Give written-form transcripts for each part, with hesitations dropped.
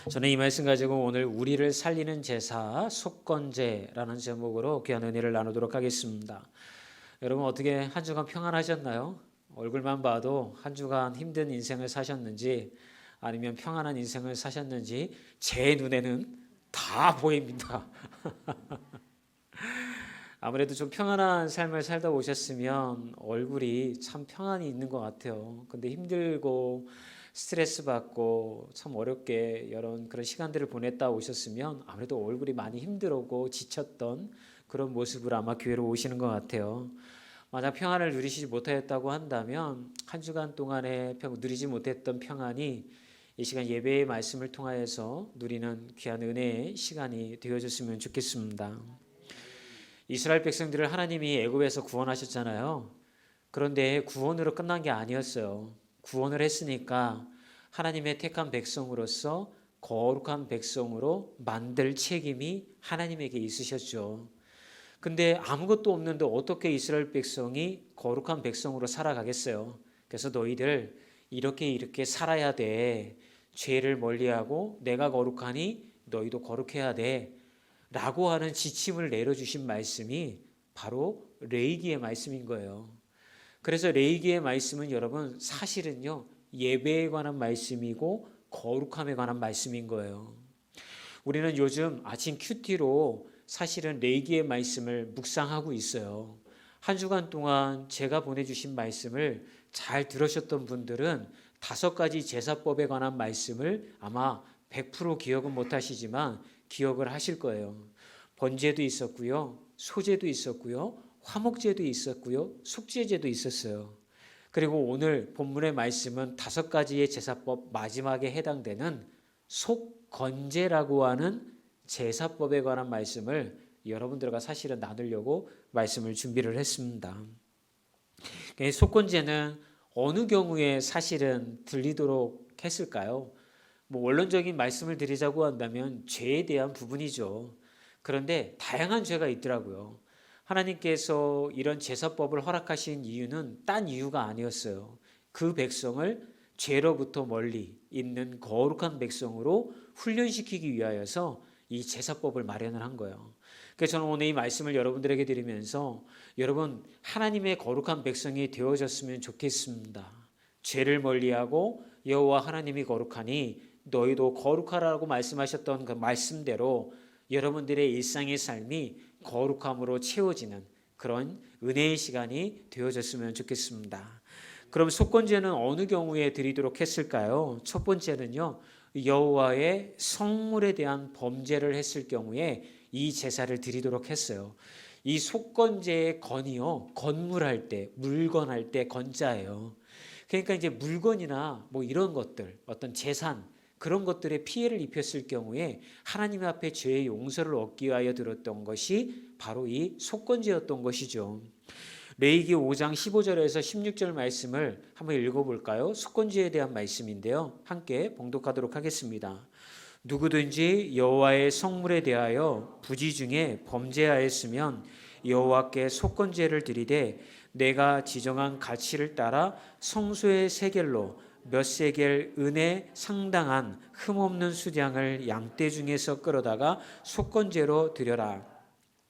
저는 이 말씀 가지고 오늘 우리를 살리는 제사 속건제라는 제목으로 귀한 은혜를 나누도록 하겠습니다. 여러분 어떻게 한 주간 평안하셨나요? 얼굴만 봐도 한 주간 힘든 인생을 사셨는지 아니면 평안한 인생을 사셨는지 제 눈에는 다 보입니다. 아무래도 좀 평안한 삶을 살다 오셨으면 얼굴이 참 평안이 있는 것 같아요. 근데 힘들고 스트레스 받고 참 어렵게 이런 그런 시간들을 보냈다 오셨으면 아무래도 얼굴이 많이 힘들고 지쳤던 그런 모습으로 아마 교회로 오시는 것 같아요. 만약 평안을 누리시지 못하였다고 한다면 한 주간 동안에 누리지 못했던 평안이 이 시간 예배의 말씀을 통하여서 누리는 귀한 은혜의 시간이 되어졌으면 좋겠습니다. 이스라엘 백성들을 하나님이 애굽에서 구원하셨잖아요. 그런데 구원으로 끝난 게 아니었어요. 구원을 했으니까 하나님의 택한 백성으로서 거룩한 백성으로 만들 책임이 하나님에게 있으셨죠. 근데 아무것도 없는데 어떻게 이스라엘 백성이 거룩한 백성으로 살아가겠어요? 그래서 너희들 이렇게 살아야 돼. 죄를 멀리하고 내가 거룩하니 너희도 거룩해야 돼. 라고 하는 지침을 내려주신 말씀이 바로 레위기의 말씀인 거예요. 그래서 레위기의 말씀은 여러분 사실은요 예배에 관한 말씀이고 거룩함에 관한 말씀인 거예요. 우리는 요즘 아침 큐티로 사실은 레위기의 말씀을 묵상하고 있어요. 한 주간 동안 제가 보내주신 말씀을 잘 들으셨던 분들은 5가지 제사법에 관한 말씀을 아마 100% 기억은 못하시지만 기억을 하실 거예요. 번제도 있었고요, 소제도 있었고요, 화목제도 있었고요, 속죄제도 있었어요. 그리고 오늘 본문의 말씀은 5가지의 제사법 마지막에 해당되는 속건제라고 하는 제사법에 관한 말씀을 여러분들과 사실은 나누려고 말씀을 준비를 했습니다. 속건제는 어느 경우에 사실은 들리도록 했을까요? 원론적인 말씀을 드리자고 한다면 죄에 대한 부분이죠. 그런데 다양한 죄가 있더라고요. 하나님께서 이런 제사법을 허락하신 이유는 딴 이유가 아니었어요. 그 백성을 죄로부터 멀리 있는 거룩한 백성으로 훈련시키기 위하여서 이 제사법을 마련을 한 거예요. 그래서 저는 오늘 이 말씀을 여러분들에게 드리면서 여러분 하나님의 거룩한 백성이 되어졌으면 좋겠습니다. 죄를 멀리하고 여호와 하나님이 거룩하니 너희도 거룩하라고 말씀하셨던 그 말씀대로 여러분들의 일상의 삶이 거룩함으로 채워지는 그런 은혜의 시간이 되어졌으면 좋겠습니다. 그럼 속건제는 어느 경우에 드리도록 했을까요? 첫 번째는요, 여호와의 성물에 대한 범죄를 했을 경우에 이 제사를 드리도록 했어요. 이 속건제의 건이요, 건물할 때, 물건할 때 건자예요. 그러니까 이제 물건이나 이런 것들, 어떤 재산, 그런 것들에 피해를 입혔을 경우에 하나님 앞에 죄의 용서를 얻기 위하여 들었던 것이 바로 이 속건제였던 것이죠. 레위기 5장 15절에서 16절 말씀을 한번 읽어볼까요? 속건제에 대한 말씀인데요. 함께 봉독하도록 하겠습니다. 누구든지 여호와의 성물에 대하여 부지 중에 범죄하였으면 여호와께 속건제를 드리되 내가 지정한 가치를 따라 성소의 세겔로 몇 세겔 은에 상당한 흠없는 수량을 양떼 중에서 끌어다가 속건제로 드려라.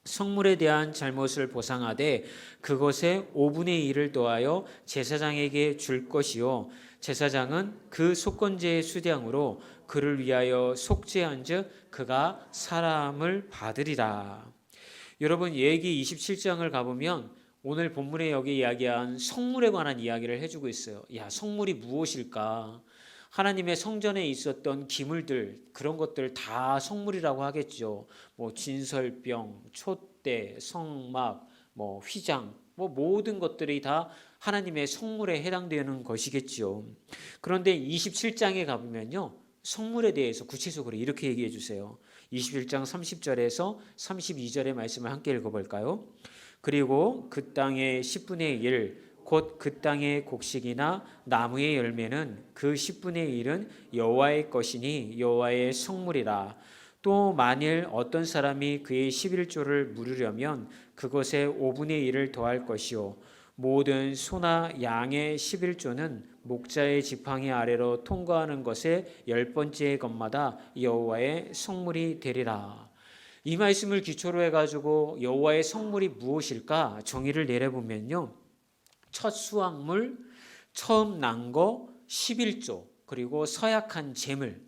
성물에 대한 잘못을 보상하되 그것의 5분의 1을 더하여 제사장에게 줄 것이요 제사장은 그 속건제의 수량으로 그를 위하여 속죄한즉 그가 사람을 받으리라. 여러분 예기 27장을 가보면 오늘 본문에 여기 이야기한 성물에 관한 이야기를 해주고 있어요. 야, 성물이 무엇일까? 하나님의 성전에 있었던 기물들, 그런 것들 다 성물이라고 하겠죠. 진설병, 촛대, 성막, 휘장, 모든 것들이 다 하나님의 성물에 해당되는 것이겠죠. 그런데 27장에 가보면요, 성물에 대해서 구체적으로 이렇게 얘기해 주세요. 21장 30절에서 32절의 말씀을 함께 읽어볼까요? 그리고 그 땅의 10분의 1, 곧 그 땅의 곡식이나 나무의 열매는 그 10분의 1은 여호와의 것이니 여호와의 성물이라. 또 만일 어떤 사람이 그의 11조를 물으려면 그것에 5분의 1을 더할 것이요 모든 소나 양의 11조는 목자의 지팡이 아래로 통과하는 것의 10번째 것마다 여호와의 성물이 되리라. 이 말씀을 기초로 해가지고 여호와의 성물이 무엇일까 정의를 내려보면요, 첫 수확물, 처음 난 거 11조, 그리고 서약한 재물,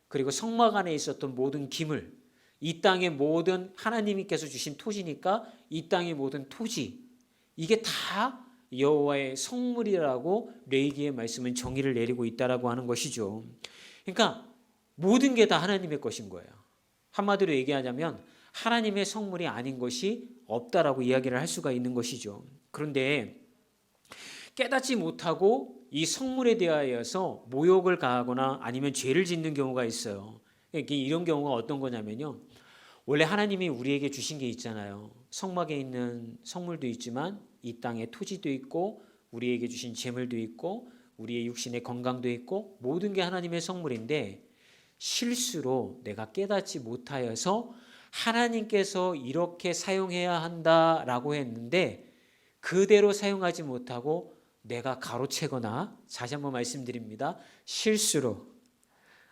그리고 성막 안에 있었던 모든 기물, 이 땅의 모든, 하나님께서 주신 토지니까 이 땅의 모든 토지, 이게 다 여호와의 성물이라고 레위기의 말씀은 정의를 내리고 있다라고 하는 것이죠. 그러니까 모든 게 다 하나님의 것인 거예요. 한마디로 얘기하자면 하나님의 성물이 아닌 것이 없다라고 이야기를 할 수가 있는 것이죠. 그런데 깨닫지 못하고 이 성물에 대하여서 모욕을 가하거나 아니면 죄를 짓는 경우가 있어요. 이런 경우가 어떤 거냐면요, 원래 하나님이 우리에게 주신 게 있잖아요. 성막에 있는 성물도 있지만 이 땅의 토지도 있고 우리에게 주신 재물도 있고 우리의 육신의 건강도 있고 모든 게 하나님의 성물인데, 실수로 내가 깨닫지 못하여서 하나님께서 이렇게 사용해야 한다라고 했는데 그대로 사용하지 못하고 내가 가로채거나, 다시 한번 말씀드립니다, 실수로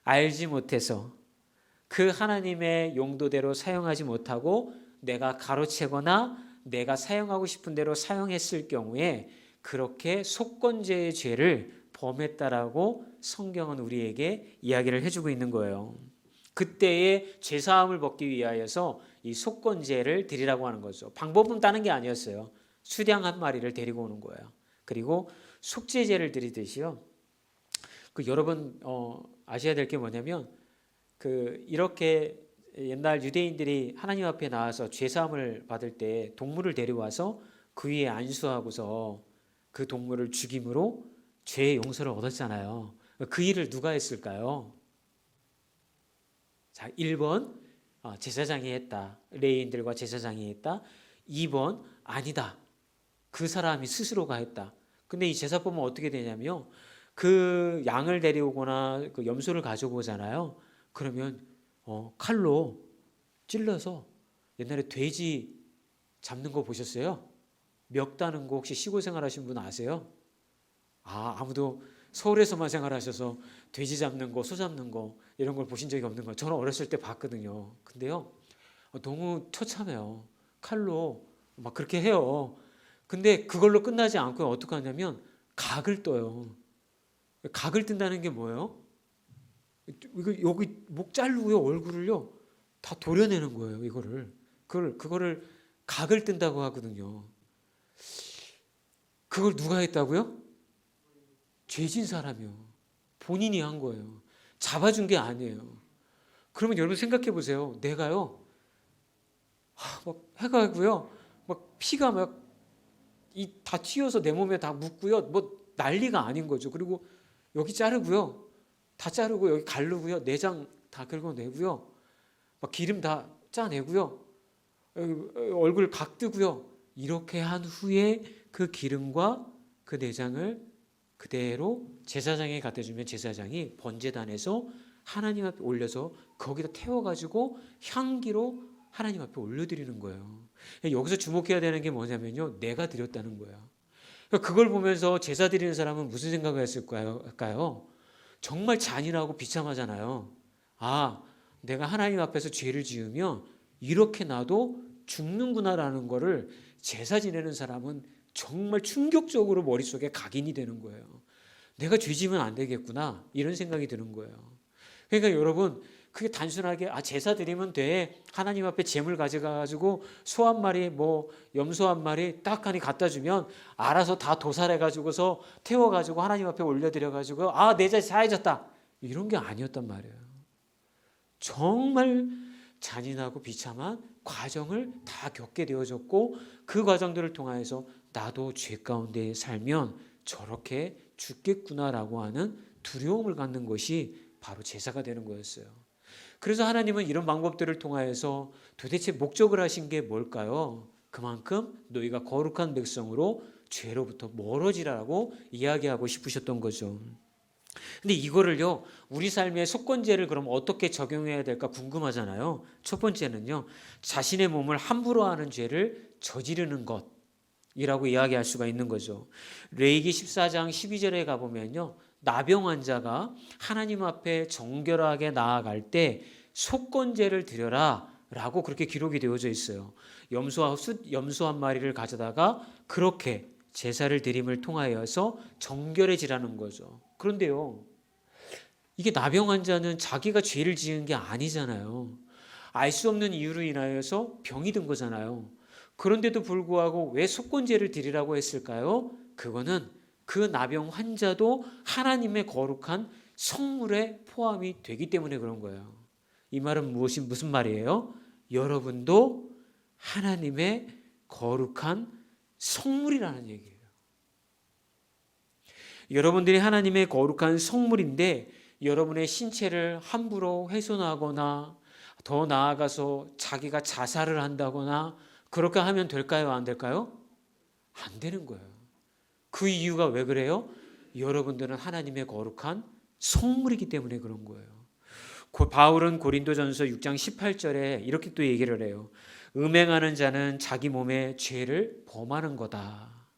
알지 못해서 그 하나님의 용도대로 사용하지 못하고 내가 가로채거나 내가 사용하고 싶은 대로 사용했을 경우에 그렇게 속건제의 죄를 범했다라고 성경은 우리에게 이야기를 해주고 있는 거예요. 그때의 죄사함을 벗기 위하여서 이 속건제를 드리라고 하는 거죠. 방법은 다른 게 아니었어요. 수량 한 마리를 데리고 오는 거예요. 그리고 속죄제를 드리듯이요, 여러분 아셔야 될 게 뭐냐면, 이렇게 옛날 유대인들이 하나님 앞에 나와서 죄사함을 받을 때 동물을 데려와서 그 위에 안수하고서 그 동물을 죽임으로 죄의 용서를 얻었잖아요. 그 일을 누가 했을까요? 자, 1번 제사장이 했다. 레위인들과 제사장이 했다. 2번 아니다, 그 사람이 스스로가 했다. 근데 이 제사법은 어떻게 되냐면요, 그 양을 데려오거나 그 염소를 가져오잖아요. 그러면 칼로 찔러서, 옛날에 돼지 잡는 거 보셨어요? 멱 따는 거 혹시 시골 생활하신 분 아세요? 아무도 서울에서만 생활하셔서 돼지 잡는 거, 소 잡는 거 이런 걸 보신 적이 없는 거예요. 저는 어렸을 때 봤거든요. 근데요, 너무 처참해요. 칼로 막 그렇게 해요. 근데 그걸로 끝나지 않고 어떻게 하냐면 각을 떠요. 각을 뜬다는 게 뭐예요? 여기 목 자르고요, 얼굴을요 다 도려내는 거예요. 그거를 각을 뜬다고 하거든요. 그걸 누가 했다고요? 죄진 사람이요. 본인이 한 거예요. 잡아준 게 아니에요. 그러면 여러분 생각해 보세요. 내가요, 막 해가고요, 막 피가 막 다 튀어서 내 몸에 다 묻고요, 뭐 난리가 아닌 거죠. 그리고 여기 자르고요, 다 자르고 여기 가르고요, 내장 다 긁어내고요, 막 기름 다 짜내고요, 얼굴 각 뜨고요. 이렇게 한 후에 그 기름과 그 내장을 그대로 제사장에 갖다 주면 제사장이 번제단에서 하나님 앞에 올려서 거기다 태워가지고 향기로 하나님 앞에 올려드리는 거예요. 여기서 주목해야 되는 게 뭐냐면요, 내가 드렸다는 거예요. 그걸 보면서 제사 드리는 사람은 무슨 생각을 했을까요? 정말 잔인하고 비참하잖아요. 내가 하나님 앞에서 죄를 지으면 이렇게 나도 죽는구나라는 거를 제사 지내는 사람은 정말 충격적으로 머릿속에 각인이 되는 거예요. 내가 죄 지으면 안 되겠구나, 이런 생각이 드는 거예요. 그러니까 여러분, 그게 단순하게 제사 드리면 돼, 하나님 앞에 제물 가져가가지고 소 한 마리, 뭐 염소 한 마리 딱 하니 갖다 주면 알아서 다 도살해가지고서 태워가지고 하나님 앞에 올려드려가지고 내 죄 사해졌다, 이런 게 아니었단 말이에요. 정말 잔인하고 비참한 과정을 다 겪게 되어졌고, 그 과정들을 통해서 나도 죄 가운데 살면 저렇게 죽겠구나라고 하는 두려움을 갖는 것이 바로 제사가 되는 거였어요. 그래서 하나님은 이런 방법들을 통하여서 도대체 목적을 하신 게 뭘까요? 그만큼 너희가 거룩한 백성으로 죄로부터 멀어지라고 이야기하고 싶으셨던 거죠. 근데 이거를요, 우리 삶의 속건제를 그럼 어떻게 적용해야 될까 궁금하잖아요. 첫 번째는요, 자신의 몸을 함부로 하는 죄를 저지르는 것, 이라고 이야기할 수가 있는 거죠. 레위기 14장 12절에 가보면요, 나병 환자가 하나님 앞에 정결하게 나아갈 때 속건제를 드려라 라고 그렇게 기록이 되어져 있어요. 염소 한 마리를 가져다가 그렇게 제사를 드림을 통하여서 정결해지라는 거죠. 그런데요, 이게 나병 환자는 자기가 죄를 지은 게 아니잖아요. 알 수 없는 이유로 인하여서 병이 든 거잖아요. 그런데도 불구하고 왜 속건제를 드리라고 했을까요? 그거는 그 나병 환자도 하나님의 거룩한 성물에 포함이 되기 때문에 그런 거예요. 이 말은 무슨 말이에요? 여러분도 하나님의 거룩한 성물이라는 얘기예요. 여러분들이 하나님의 거룩한 성물인데 여러분의 신체를 함부로 훼손하거나 더 나아가서 자기가 자살을 한다거나 그렇게 하면 될까요? 안 될까요? 안 되는 거예요. 그 이유가 왜 그래요? 여러분들은 하나님의 거룩한 성물이기 때문에 그런 거예요. 바울은 고린도전서 6장 18절에 이렇게 또 얘기를 해요. 음행하는 자는 자기 몸에 죄를 범하는 거다.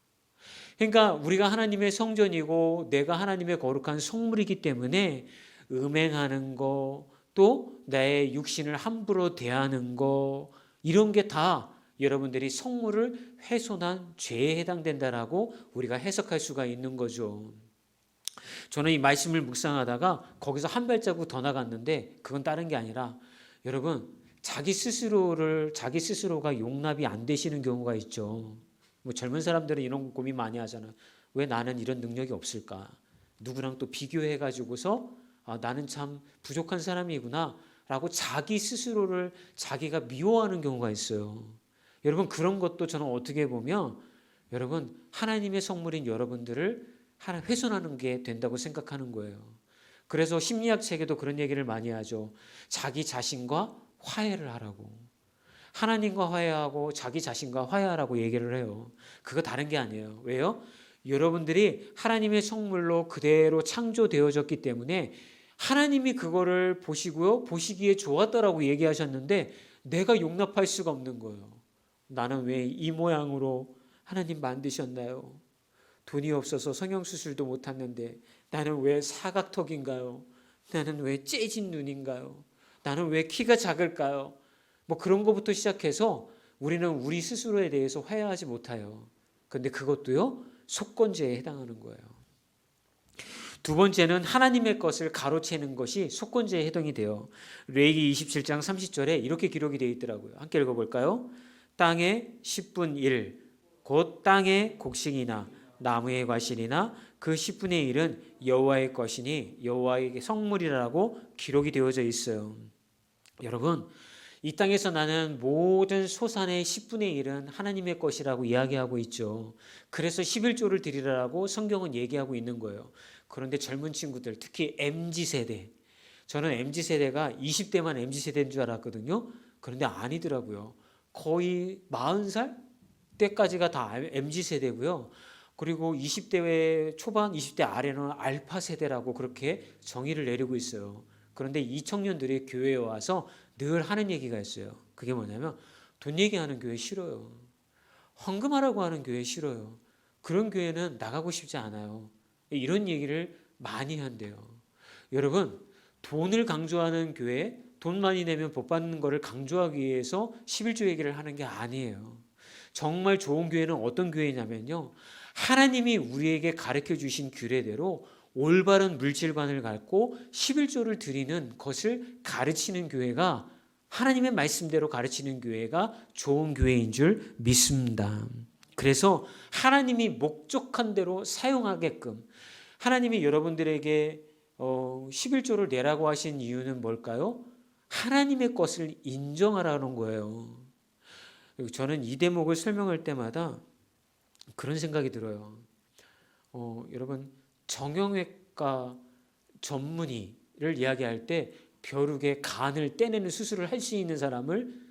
그러니까 우리가 하나님의 성전이고 내가 하나님의 거룩한 성물이기 때문에 음행하는 거, 또 나의 육신을 함부로 대하는 거, 이런 게 다 여러분들이 성물을 훼손한 죄에 해당된다라고 우리가 해석할 수가 있는 거죠. 저는 이 말씀을 묵상하다가 거기서 한 발자국 더 나갔는데 그건 다른 게 아니라 여러분 자기 스스로가 용납이 안 되시는 경우가 있죠. 뭐 젊은 사람들은 이런 고민 많이 하잖아요. 왜 나는 이런 능력이 없을까? 누구랑 또 비교해 가지고서 나는 참 부족한 사람이구나 라고 자기 스스로를 자기가 미워하는 경우가 있어요. 여러분 그런 것도 저는 어떻게 보면 여러분 하나님의 성물인 여러분들을 훼손하는 게 된다고 생각하는 거예요. 그래서 심리학 책에도 그런 얘기를 많이 하죠. 자기 자신과 화해를 하라고. 하나님과 화해하고 자기 자신과 화해하라고 얘기를 해요. 그거 다른 게 아니에요. 왜요? 여러분들이 하나님의 성물로 그대로 창조되어졌기 때문에 하나님이 그거를 보시고요, 보시기에 좋았다라고 얘기하셨는데 내가 용납할 수가 없는 거예요. 나는 왜 이 모양으로 하나님 만드셨나요? 돈이 없어서 성형수술도 못했는데 나는 왜 사각턱인가요? 나는 왜 째진 눈인가요? 나는 왜 키가 작을까요? 뭐 그런 것부터 시작해서 우리는 우리 스스로에 대해서 화해하지 못해요. 그런데 그것도요, 속건제에 해당하는 거예요. 두 번째는 하나님의 것을 가로채는 것이 속건제에 해당이 돼요. 레위기 27장 30절에 이렇게 기록이 되어 있더라고요. 함께 읽어볼까요? 땅의 10분 1, 곧 땅의 곡식이나 나무의 과실이나 그 10분의 1은 여호와의 것이니 여호와의 성물이라고 기록이 되어져 있어요. 여러분, 이 땅에서 나는 모든 소산의 10분의 1은 하나님의 것이라고 이야기하고 있죠. 그래서 11조를 드리라고 성경은 얘기하고 있는 거예요. 그런데 젊은 친구들, 특히 MZ세대, 저는 MZ세대가 20대만 MZ세대인 줄 알았거든요. 그런데 아니더라고요. 거의 40살 때까지가 다 MZ세대고요. 그리고 20대 초반, 20대 아래는 알파 세대라고 그렇게 정의를 내리고 있어요. 그런데 이 청년들이 교회에 와서 늘 하는 얘기가 있어요. 그게 뭐냐면 돈 얘기하는 교회 싫어요. 헌금하라고 하는 교회 싫어요. 그런 교회는 나가고 싶지 않아요. 이런 얘기를 많이 한대요. 여러분, 돈을 강조하는 교회, 돈 많이 내면 복 받는 거를 강조하기 위해서 11조 얘기를 하는 게 아니에요. 정말 좋은 교회는 어떤 교회냐면요, 하나님이 우리에게 가르쳐 주신 규례대로 올바른 물질관을 갖고 11조를 드리는 것을 가르치는 교회가, 하나님의 말씀대로 가르치는 교회가 좋은 교회인 줄 믿습니다. 그래서 하나님이 목적한 대로 사용하게끔 하나님이 여러분들에게 11조를 내라고 하신 이유는 뭘까요? 하나님의 것을 인정하라는 거예요. 저는 이 대목을 설명할 때마다 그런 생각이 들어요. 여러분, 정형외과 전문의를 이야기할 때 벼룩의 간을 떼내는 수술을 할 수 있는 사람을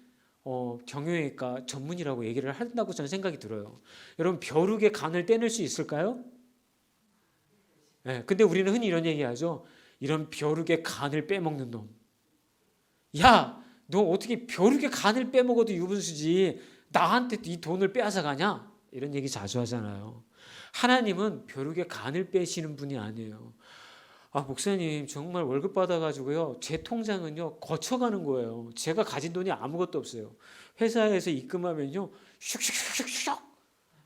정형외과 전문의라고 얘기를 한다고 저는 생각이 들어요. 여러분, 벼룩의 간을 떼낼 수 있을까요? 네, 근데 우리는 흔히 이런 얘기하죠. 이런 벼룩의 간을 빼먹는 놈. 야, 너 어떻게 벼룩의 간을 빼먹어도 유분수지 나한테 이 돈을 빼앗아 가냐? 이런 얘기 자주 하잖아요. 하나님은 벼룩의 간을 빼시는 분이 아니에요. 아, 목사님 정말 월급 받아가지고요, 제 통장은요 거쳐가는 거예요. 제가 가진 돈이 아무것도 없어요. 회사에서 입금하면요 슉슉슉슉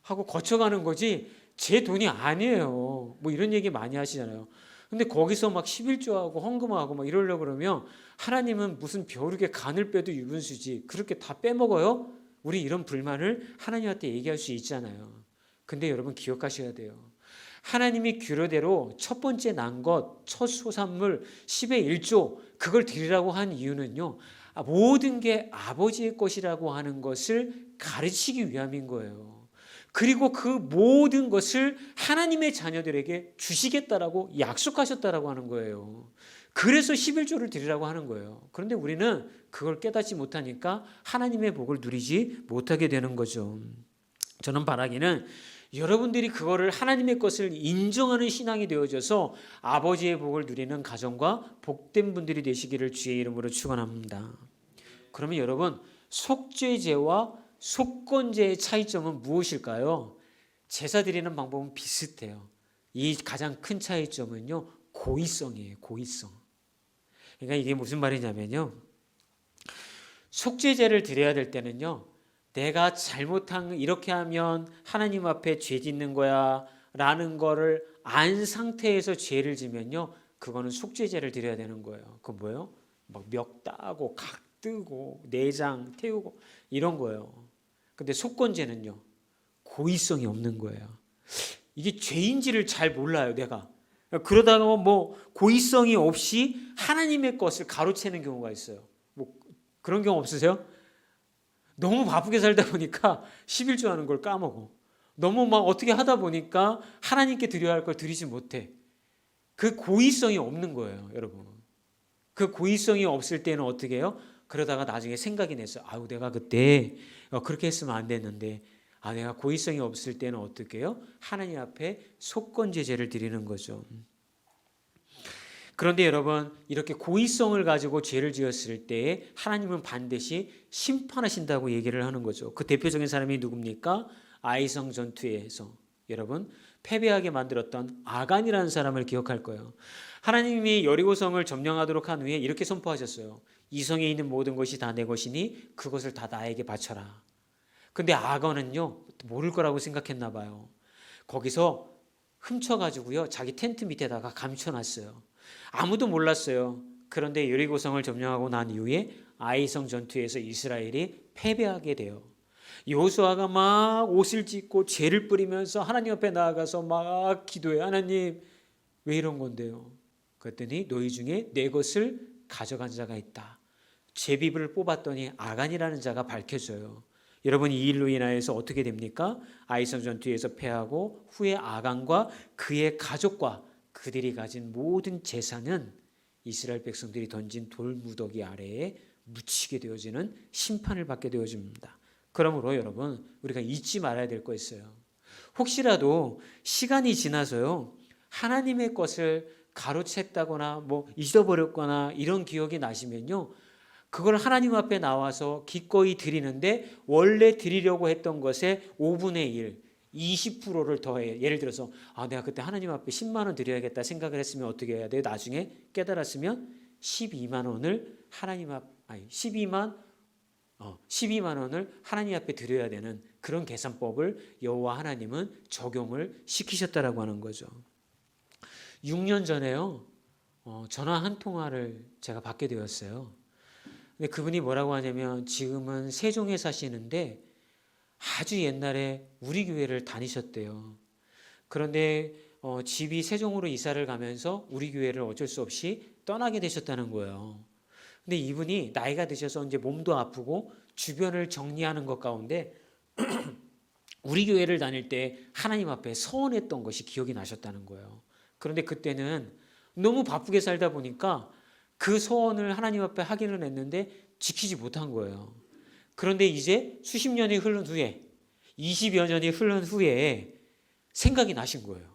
하고 거쳐가는 거지 제 돈이 아니에요. 뭐 이런 얘기 많이 하시잖아요. 근데 거기서 막 11조하고 헌금하고 막 이러려고 그러면 하나님은 무슨 벼룩의 간을 빼도 유분수지 그렇게 다 빼먹어요? 우리 이런 불만을 하나님한테 얘기할 수 있잖아요. 근데 여러분 기억하셔야 돼요. 하나님이 규례대로 첫 번째 난 것, 첫 소산물 10의 1조 그걸 드리라고 한 이유는요. 모든 게 아버지의 것이라고 하는 것을 가르치기 위함인 거예요. 그리고 그 모든 것을 하나님의 자녀들에게 주시겠다라고 약속하셨다라고 하는 거예요. 그래서 11조를 드리라고 하는 거예요. 그런데 우리는 그걸 깨닫지 못하니까 하나님의 복을 누리지 못하게 되는 거죠. 저는 바라기는 여러분들이 그거를 하나님의 것을 인정하는 신앙이 되어져서 아버지의 복을 누리는 가정과 복된 분들이 되시기를 주의 이름으로 축원합니다. 그러면 여러분, 속죄제와 속건제의 차이점은 무엇일까요? 제사 드리는 방법은 비슷해요. 이 가장 큰 차이점은요, 고의성이에요. 고의성. 그러니까 이게 무슨 말이냐면요, 속죄제를 드려야 될 때는요, 내가 잘못한 이렇게 하면 하나님 앞에 죄 짓는 거야 라는 거를 안 상태에서 죄를 지면요, 그거는 속죄제를 드려야 되는 거예요. 그건 뭐예요? 막 멱 따고 각 뜨고 내장 태우고 이런 거예요. 근데 속건제는요, 고의성이 없는 거예요. 이게 죄인지를 잘 몰라요, 내가. 그러다가 뭐 고의성이 없이 하나님의 것을 가로채는 경우가 있어요. 뭐 그런 경우 없으세요? 너무 바쁘게 살다 보니까 11조 하는 걸 까먹어. 너무 막 어떻게 하다 보니까 하나님께 드려야 할 걸 드리지 못해. 그 고의성이 없는 거예요, 여러분. 그 고의성이 없을 때는 어떻게 해요? 그러다가 나중에 생각이 났어요. 아유, 내가 그때 그렇게 했으면 안 됐는데, 내가 고의성이 없을 때는 어떻게 해요? 하나님 앞에 속건제제를 드리는 거죠. 그런데 여러분, 이렇게 고의성을 가지고 죄를 지었을 때 하나님은 반드시 심판하신다고 얘기를 하는 거죠. 그 대표적인 사람이 누굽니까? 아이성 전투에서 여러분 패배하게 만들었던 아간이라는 사람을 기억할 거예요. 하나님이 여리고성을 점령하도록 한 후에 이렇게 선포하셨어요. 이 성에 있는 모든 것이 다 내 것이니 그것을 다 나에게 바쳐라. 근데 아간은요, 모를 거라고 생각했나 봐요. 거기서 훔쳐가지고요, 자기 텐트 밑에다가 감춰놨어요. 아무도 몰랐어요. 그런데 여리고성을 점령하고 난 이후에 아이성 전투에서 이스라엘이 패배하게 돼요. 여호수아가 막 옷을 찢고 죄를 뿌리면서 하나님 앞에 나아가서 막 기도해. 하나님, 왜 이런 건데요? 그랬더니 너희 중에 내 것을 가져간 자가 있다. 제비를 뽑았더니 아간이라는 자가 밝혀져요. 여러분, 이 일로 인하여서 어떻게 됩니까? 아이성 전투에서 패하고 후에 아간과 그의 가족과 그들이 가진 모든 재산은 이스라엘 백성들이 던진 돌무더기 아래에 묻히게 되어지는 심판을 받게 되어집니다. 그러므로 여러분, 우리가 잊지 말아야 될 거 있어요. 혹시라도 시간이 지나서요, 하나님의 것을 가로챘다거나 뭐 잊어버렸거나 이런 기억이 나시면요, 그걸 하나님 앞에 나와서 기꺼이 드리는데 원래 드리려고 했던 것의 5분의 1, 20%를 더해. 예를 들어서 내가 그때 하나님 앞에 10만 원 드려야겠다 생각을 했으면 어떻게 해야 돼요? 나중에 깨달았으면 12만 원을 하나님 앞 12만 원을 하나님 앞에 드려야 되는 그런 계산법을 여호와 하나님은 적용을 시키셨다라고 하는 거죠. 6년 전에요, 전화 한 통화를 제가 받게 되었어요. 근데 그분이 뭐라고 하냐면 지금은 세종에 사시는데 아주 옛날에 우리 교회를 다니셨대요. 그런데 집이 세종으로 이사를 가면서 우리 교회를 어쩔 수 없이 떠나게 되셨다는 거예요. 근데 이분이 나이가 드셔서 이제 몸도 아프고 주변을 정리하는 것 가운데 우리 교회를 다닐 때 하나님 앞에 서원했던 것이 기억이 나셨다는 거예요. 그런데 그때는 너무 바쁘게 살다 보니까 그 소원을 하나님 앞에 하기는 했는데 지키지 못한 거예요. 그런데 이제 수십 년이 흐른 후에 20여 년이 흐른 후에 생각이 나신 거예요.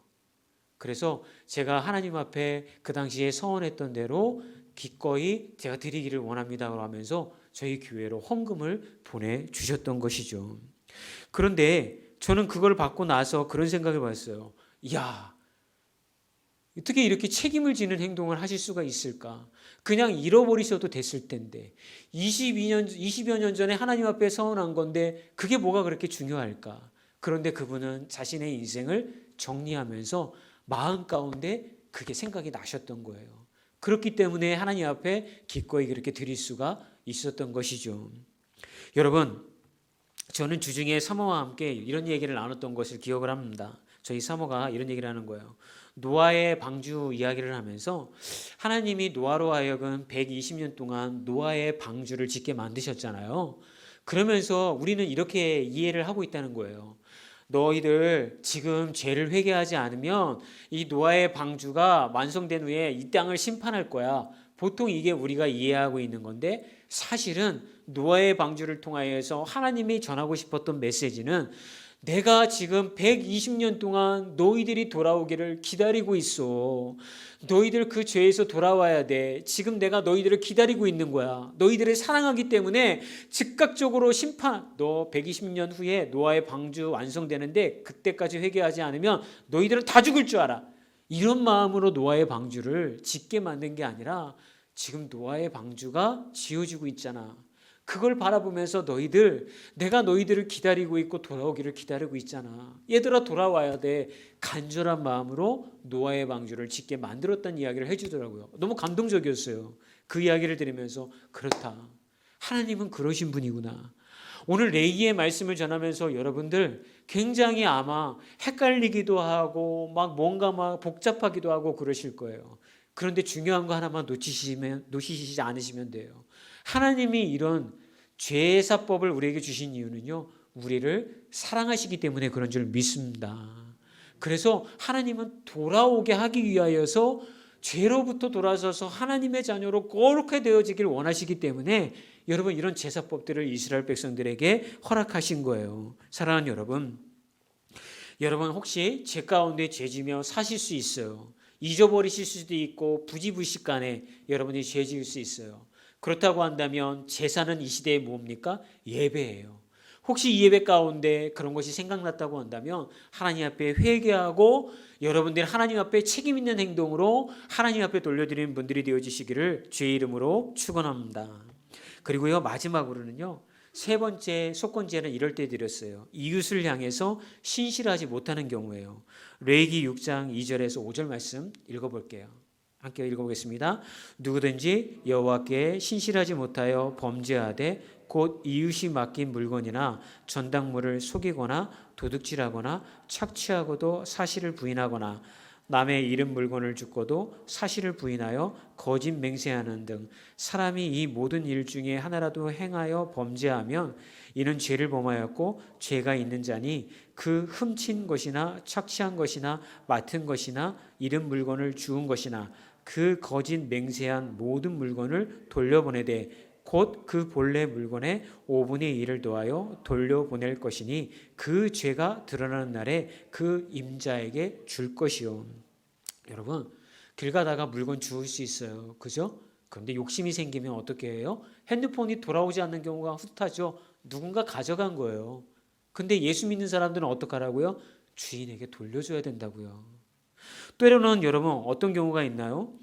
그래서 제가 하나님 앞에 그 당시에 서원했던 대로 기꺼이 제가 드리기를 원합니다 하면서 저희 교회로 헌금을 보내주셨던 것이죠. 그런데 저는 그걸 받고 나서 그런 생각을 봤어요. 야, 어떻게 이렇게 책임을 지는 행동을 하실 수가 있을까? 그냥 잃어버리셔도 됐을 텐데 20여 년 전에 하나님 앞에 서원한 건데 그게 뭐가 그렇게 중요할까? 그런데 그분은 자신의 인생을 정리하면서 마음 가운데 그게 생각이 나셨던 거예요. 그렇기 때문에 하나님 앞에 기꺼이 그렇게 드릴 수가 있었던 것이죠. 여러분, 저는 주중에 사모와 함께 이런 얘기를 나눴던 것을 기억을 합니다. 저희 사모가 이런 얘기를 하는 거예요. 노아의 방주 이야기를 하면서 하나님이 노아로 하여금 120년 동안 노아의 방주를 짓게 만드셨잖아요. 그러면서 우리는 이렇게 이해를 하고 있다는 거예요. 너희들 지금 죄를 회개하지 않으면 이 노아의 방주가 완성된 후에 이 땅을 심판할 거야. 보통 이게 우리가 이해하고 있는 건데 사실은 노아의 방주를 통하여서 하나님이 전하고 싶었던 메시지는 내가 지금 120년 동안 너희들이 돌아오기를 기다리고 있어. 너희들 그 죄에서 돌아와야 돼. 지금 내가 너희들을 기다리고 있는 거야. 너희들을 사랑하기 때문에 즉각적으로 심판. 너 120년 후에 노아의 방주 완성되는데 그때까지 회개하지 않으면 너희들은 다 죽을 줄 알아. 이런 마음으로 노아의 방주를 짓게 만든 게 아니라 지금 노아의 방주가 지어지고 있잖아. 그걸 바라보면서 내가 너희들을 기다리고 있고 돌아오기를 기다리고 있잖아. 얘들아 돌아와야 돼. 간절한 마음으로 노아의 방주를 짓게 만들었다는 이야기를 해주더라고요. 너무 감동적이었어요. 그 이야기를 들으면서 그렇다. 하나님은 그러신 분이구나. 오늘 레이기의 말씀을 전하면서 여러분들 굉장히 아마 헷갈리기도 하고 막 뭔가 막 복잡하기도 하고 그러실 거예요. 그런데 중요한 거 하나만 놓치시지 않으시면 돼요. 하나님이 이런 죄사법을 우리에게 주신 이유는요, 우리를 사랑하시기 때문에 그런 줄 믿습니다. 그래서 하나님은 돌아오게 하기 위하여서 죄로부터 돌아서서 하나님의 자녀로 거룩하게 되어지길 원하시기 때문에 여러분 이런 제사법들을 이스라엘 백성들에게 허락하신 거예요. 사랑하는 여러분 혹시 죄 가운데 죄지며 사실 수 있어요. 잊어버리실 수도 있고 부지불식간에 여러분이 죄 지을 수 있어요. 그렇다고 한다면 제사는 이 시대에 뭡니까? 예배예요. 혹시 이 예배 가운데 그런 것이 생각났다고 한다면 하나님 앞에 회개하고 여러분들이 하나님 앞에 책임 있는 행동으로 하나님 앞에 돌려드리는 분들이 되어주시기를 주의 이름으로 축원합니다. 그리고요 마지막으로는요 세 번째 속건제는 이럴 때 드렸어요. 이웃을 향해서 신실하지 못하는 경우예요. 레위기 6장 2절에서 5절 말씀 읽어볼게요. 함께 읽어보겠습니다. 누구든지 여호와께 신실하지 못하여 범죄하되 곧 이웃이 맡긴 물건이나 전당물을 속이거나 도둑질하거나 착취하고도 사실을 부인하거나 남의 잃은 물건을 줍고도 사실을 부인하여 거짓 맹세하는 등 사람이 이 모든 일 중에 하나라도 행하여 범죄하면 이는 죄를 범하였고 죄가 있는 자니 그 훔친 것이나 착취한 것이나 맡은 것이나 잃은 물건을 주운 것이나 그 거짓 맹세한 모든 물건을 돌려보내되 곧 그 본래 물건의 5분의 1을 더하여 돌려보낼 것이니 그 죄가 드러나는 날에 그 임자에게 줄 것이요. 여러분 길 가다가 물건 주울 수 있어요. 그죠? 그런데 욕심이 생기면 어떻게 해요? 핸드폰이 돌아오지 않는 경우가 숱하죠. 누군가 가져간 거예요. 근데 예수 믿는 사람들은 어떡하라고요? 주인에게 돌려줘야 된다고요. 때로는 여러분 어떤 경우가 있나요?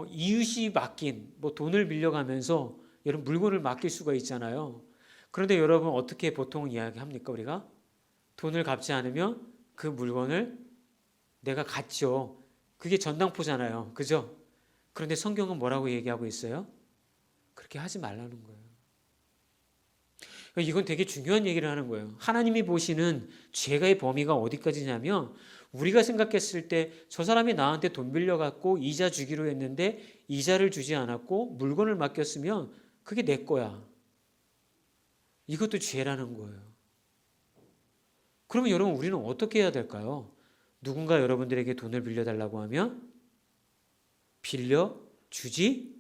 이웃이 맡긴 돈을 빌려가면서 여러분 물건을 맡길 수가 있잖아요. 그런데 여러분 어떻게 보통 이야기합니까? 우리가 돈을 갚지 않으면 그 물건을 내가 갖죠. 그게 전당포잖아요. 그죠? 그런데 성경은 뭐라고 얘기하고 있어요? 그렇게 하지 말라는 거예요. 이건 되게 중요한 얘기를 하는 거예요. 하나님이 보시는 죄의 범위가 어디까지냐면 우리가 생각했을 때 저 사람이 나한테 돈 빌려갖고 이자 주기로 했는데 이자를 주지 않았고 물건을 맡겼으면 그게 내 거야. 이것도 죄라는 거예요. 그러면 여러분 우리는 어떻게 해야 될까요? 누군가 여러분들에게 돈을 빌려달라고 하면 빌려주지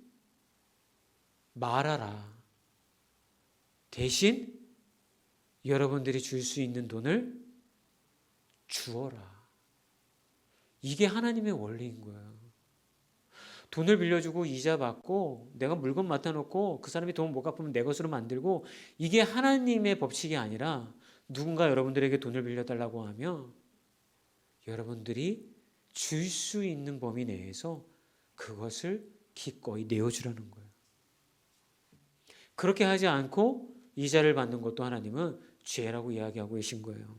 말아라. 대신 여러분들이 줄 수 있는 돈을 주어라. 이게 하나님의 원리인 거예요. 돈을 빌려주고 이자 받고 내가 물건 맡아놓고 그 사람이 돈 못 갚으면 내 것으로 만들고 이게 하나님의 법칙이 아니라 누군가 여러분들에게 돈을 빌려달라고 하면 여러분들이 줄 수 있는 범위 내에서 그것을 기꺼이 내어주라는 거예요. 그렇게 하지 않고 이자를 받는 것도 하나님은 죄라고 이야기하고 계신 거예요.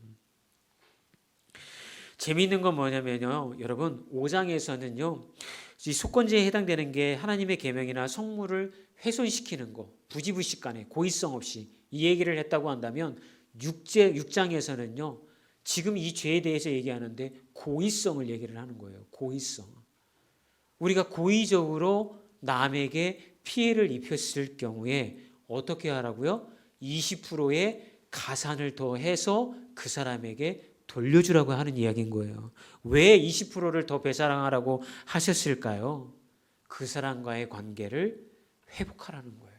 재미있는 건 뭐냐면요. 여러분 5장에서는요. 이 속건제에 해당되는 게 하나님의 계명이나 성물을 훼손시키는 거, 부지불식간에 고의성 없이 이 얘기를 했다고 한다면 6장에서는요. 지금 이 죄에 대해서 얘기하는데 고의성을 얘기를 하는 거예요. 고의성. 우리가 고의적으로 남에게 피해를 입혔을 경우에 어떻게 하라고요? 20%의 가산을 더해서 그 사람에게 돌려주라고 하는 이야기인 거예요. 왜 20%를 더 배상하라고 하셨을까요? 그 사람과의 관계를 회복하라는 거예요.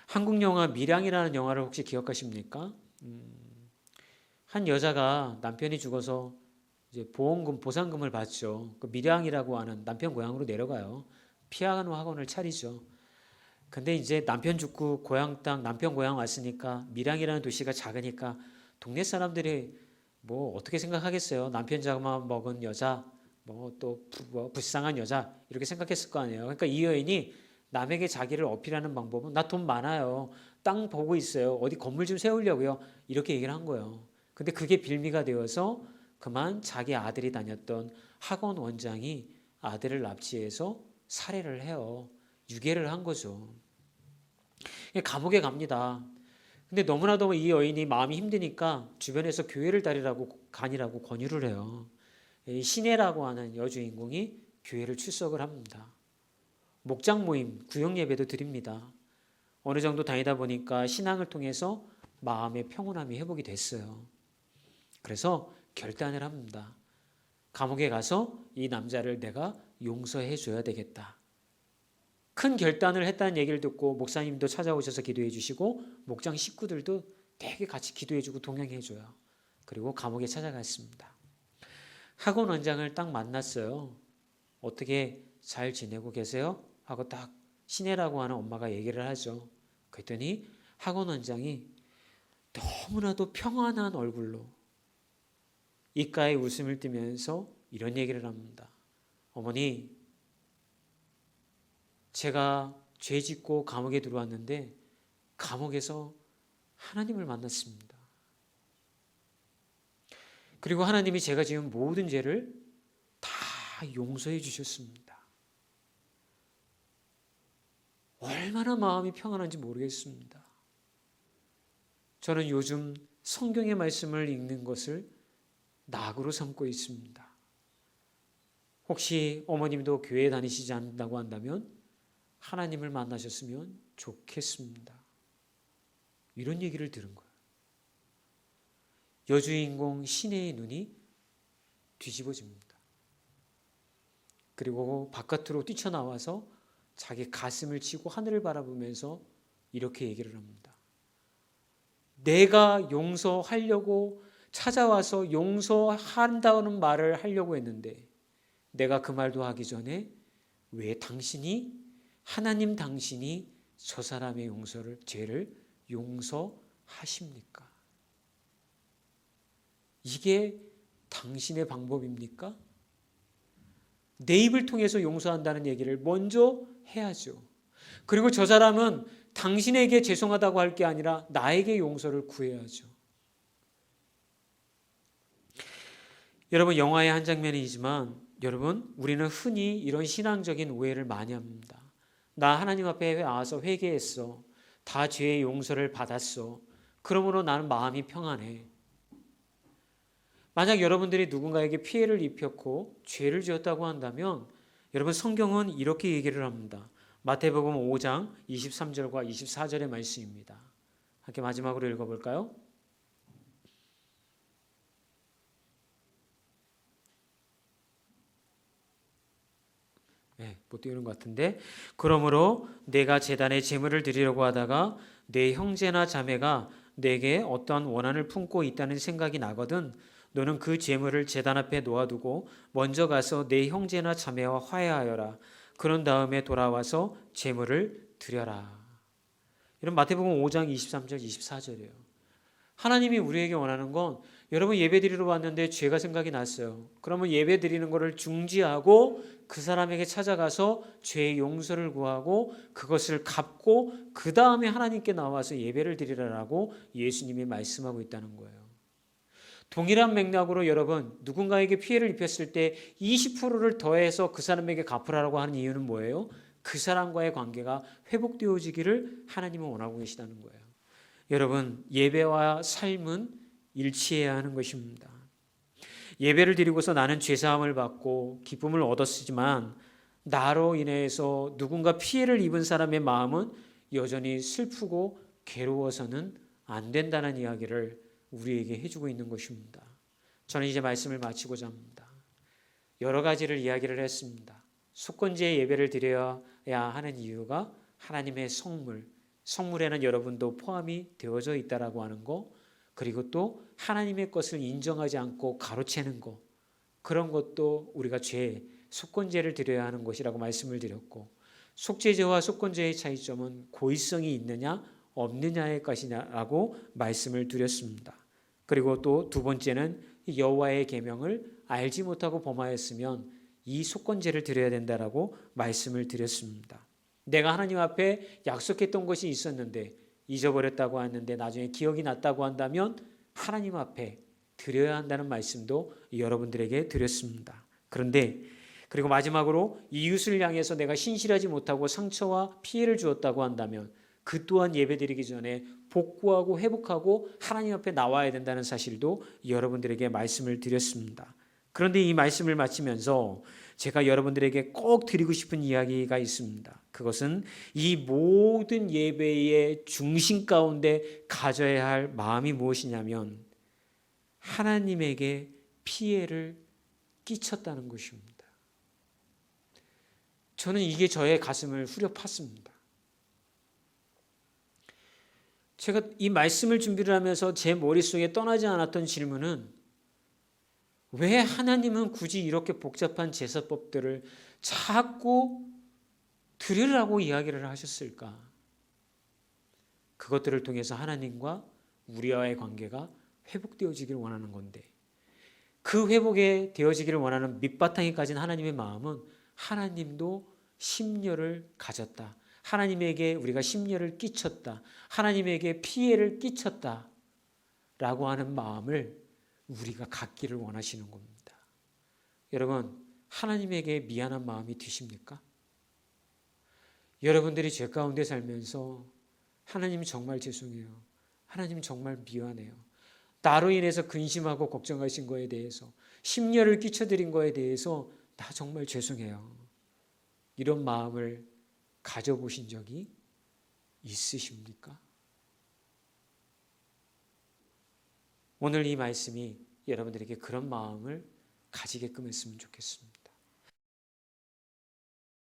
한국 영화 밀양이라는 영화를 혹시 기억하십니까? 한 여자가 남편이 죽어서 이제 보험금, 보상금을 받죠. 그 밀양이라고 하는 남편 고향으로 내려가요. 피아노 학원을 차리죠. 근데 이제 남편 죽고 고향 땅, 남편 고향 왔으니까 밀양이라는 도시가 작으니까 동네 사람들이 뭐 어떻게 생각하겠어요? 남편 잡아먹은 여자, 뭐 또 불쌍한 여자 이렇게 생각했을 거 아니에요. 그러니까 이 여인이 남에게 자기를 어필하는 방법은 나 돈 많아요. 땅 보고 있어요. 어디 건물 좀 세우려고요. 이렇게 얘기를 한 거예요. 근데 그게 빌미가 되어서 그만 자기 아들이 다녔던 학원 원장이 아들을 납치해서 살해를 해요. 유괴를 한 거죠. 감옥에 갑니다. 근데 너무나도 이 여인이 마음이 힘드니까 주변에서 교회를 다니라고 권유를 해요. 이 시내라고 하는 여주인공이 교회를 출석을 합니다. 목장 모임, 구역 예배도 드립니다. 어느 정도 다니다 보니까 신앙을 통해서 마음의 평온함이 회복이 됐어요. 그래서 결단을 합니다. 감옥에 가서 이 남자를 내가 용서해 줘야 되겠다. 큰 결단을 했다는 얘기를 듣고 목사님도 찾아오셔서 기도해 주시고 목장 식구들도 되게 같이 기도해 주고 동행해 줘요. 그리고 감옥에 찾아갔습니다. 학원 원장을 딱 만났어요. 어떻게 잘 지내고 계세요? 하고 딱 신혜라고 하는 엄마가 얘기를 하죠. 그랬더니 학원 원장이 너무나도 평안한 얼굴로 입가에 웃음을 띠면서 이런 얘기를 합니다. 어머니, 제가 죄 짓고 감옥에 들어왔는데 감옥에서 하나님을 만났습니다. 그리고 하나님이 제가 지은 모든 죄를 다 용서해 주셨습니다. 얼마나 마음이 평안한지 모르겠습니다. 저는 요즘 성경의 말씀을 읽는 것을 낙으로 삼고 있습니다. 혹시 어머님도 교회 다니시지 않는다고 한다면 하나님을 만나셨으면 좋겠습니다. 이런 얘기를 들은 거예요. 여주인공 시내의 눈이 뒤집어집니다. 그리고 바깥으로 뛰쳐나와서 자기 가슴을 치고 하늘을 바라보면서 이렇게 얘기를 합니다. 내가 용서하려고 찾아와서 용서한다는 말을 하려고 했는데 내가 그 말도 하기 전에 왜 하나님 당신이 저 사람의 죄를 용서하십니까? 이게 당신의 방법입니까? 내 입을 통해서 용서한다는 얘기를 먼저 해야죠. 그리고 저 사람은 당신에게 죄송하다고 할 게 아니라 나에게 용서를 구해야죠. 여러분, 영화의 한 장면이지만 여러분, 우리는 흔히 이런 신앙적인 오해를 많이 합니다. 나 하나님 앞에 와서 회개했어. 다 죄의 용서를 받았어. 그러므로 나는 마음이 평안해. 만약 여러분들이 누군가에게 피해를 입혔고 죄를 지었다고 한다면 여러분, 성경은 이렇게 얘기를 합니다. 마태복음 5장 23절과 24절의 말씀입니다. 함께 마지막으로 읽어볼까요? 못 띄우는 것 같은데, 그러므로 내가 제단에 제물을 드리려고 하다가 내 형제나 자매가 내게 어떤 원한을 품고 있다는 생각이 나거든 너는 그 제물을 제단 앞에 놓아두고 먼저 가서 내 형제나 자매와 화해하여라. 그런 다음에 돌아와서 제물을 드려라. 이런 마태복음 5장 23절 24절이에요. 하나님이 우리에게 원하는 건 여러분 예배드리러 왔는데 죄가 생각이 났어요. 그러면 예배드리는 것을 중지하고 그 사람에게 찾아가서 죄의 용서를 구하고 그것을 갚고 그 다음에 하나님께 나와서 예배를 드리라라고 예수님이 말씀하고 있다는 거예요. 동일한 맥락으로 여러분 누군가에게 피해를 입혔을 때 20%를 더해서 그 사람에게 갚으라고 하는 이유는 뭐예요? 그 사람과의 관계가 회복되어지기를 하나님은 원하고 계시다는 거예요. 여러분 예배와 삶은 일치해야 하는 것입니다. 예배를 드리고서 나는 죄사함을 받고 기쁨을 얻었지만 나로 인해서 누군가 피해를 입은 사람의 마음은 여전히 슬프고 괴로워서는 안 된다는 이야기를 우리에게 해주고 있는 것입니다. 저는 이제 말씀을 마치고자 합니다. 여러 가지를 이야기를 했습니다. 속건제의 예배를 드려야 하는 이유가 하나님의 성물에는 여러분도 포함이 되어져 있다라고 하는 거, 그리고 또 하나님의 것을 인정하지 않고 가로채는 거, 그런 것도 우리가 속건제를 드려야 하는 것이라고 말씀을 드렸고, 속죄제와 속건제의 차이점은 고의성이 있느냐 없느냐의 것이냐라고 말씀을 드렸습니다. 그리고 또 두 번째는 여호와의 계명을 알지 못하고 범하였으면 이 속건제를 드려야 된다라고 말씀을 드렸습니다. 내가 하나님 앞에 약속했던 것이 있었는데 잊어버렸다고 하는데 나중에 기억이 났다고 한다면 하나님 앞에 드려야 한다는 말씀도 여러분들에게 드렸습니다. 그런데 그리고 마지막으로 이웃을 향해서 내가 신실하지 못하고 상처와 피해를 주었다고 한다면 그 또한 예배드리기 전에 복구하고 회복하고 하나님 앞에 나와야 된다는 사실도 여러분들에게 말씀을 드렸습니다. 그런데 이 말씀을 마치면서 제가 여러분들에게 꼭 드리고 싶은 이야기가 있습니다. 그것은 이 모든 예배의 중심 가운데 가져야 할 마음이 무엇이냐면 하나님에게 피해를 끼쳤다는 것입니다. 저는 이게 저의 가슴을 후려 팠습니다. 제가 이 말씀을 준비를 하면서 제 머릿속에 떠나지 않았던 질문은 왜 하나님은 굳이 이렇게 복잡한 제사법들을 자꾸 드리라고 이야기를 하셨을까? 그것들을 통해서 하나님과 우리와의 관계가 회복되어지기를 원하는 건데 그 회복에 되어지기를 원하는 밑바탕에 가진 하나님의 마음은 하나님도 심려를 가졌다. 하나님에게 우리가 심려를 끼쳤다. 하나님에게 피해를 끼쳤다. 라고 하는 마음을 우리가 갖기를 원하시는 겁니다. 여러분, 하나님에게 미안한 마음이 드십니까? 여러분들이 죄 가운데 살면서 하나님 정말 죄송해요. 하나님 정말 미안해요. 나로 인해서 근심하고 걱정하신 거에 대해서 심려를 끼쳐드린 거에 대해서 나 정말 죄송해요. 이런 마음을 가져보신 적이 있으십니까? 오늘 이 말씀이 여러분들에게 그런 마음을 가지게끔 했으면 좋겠습니다.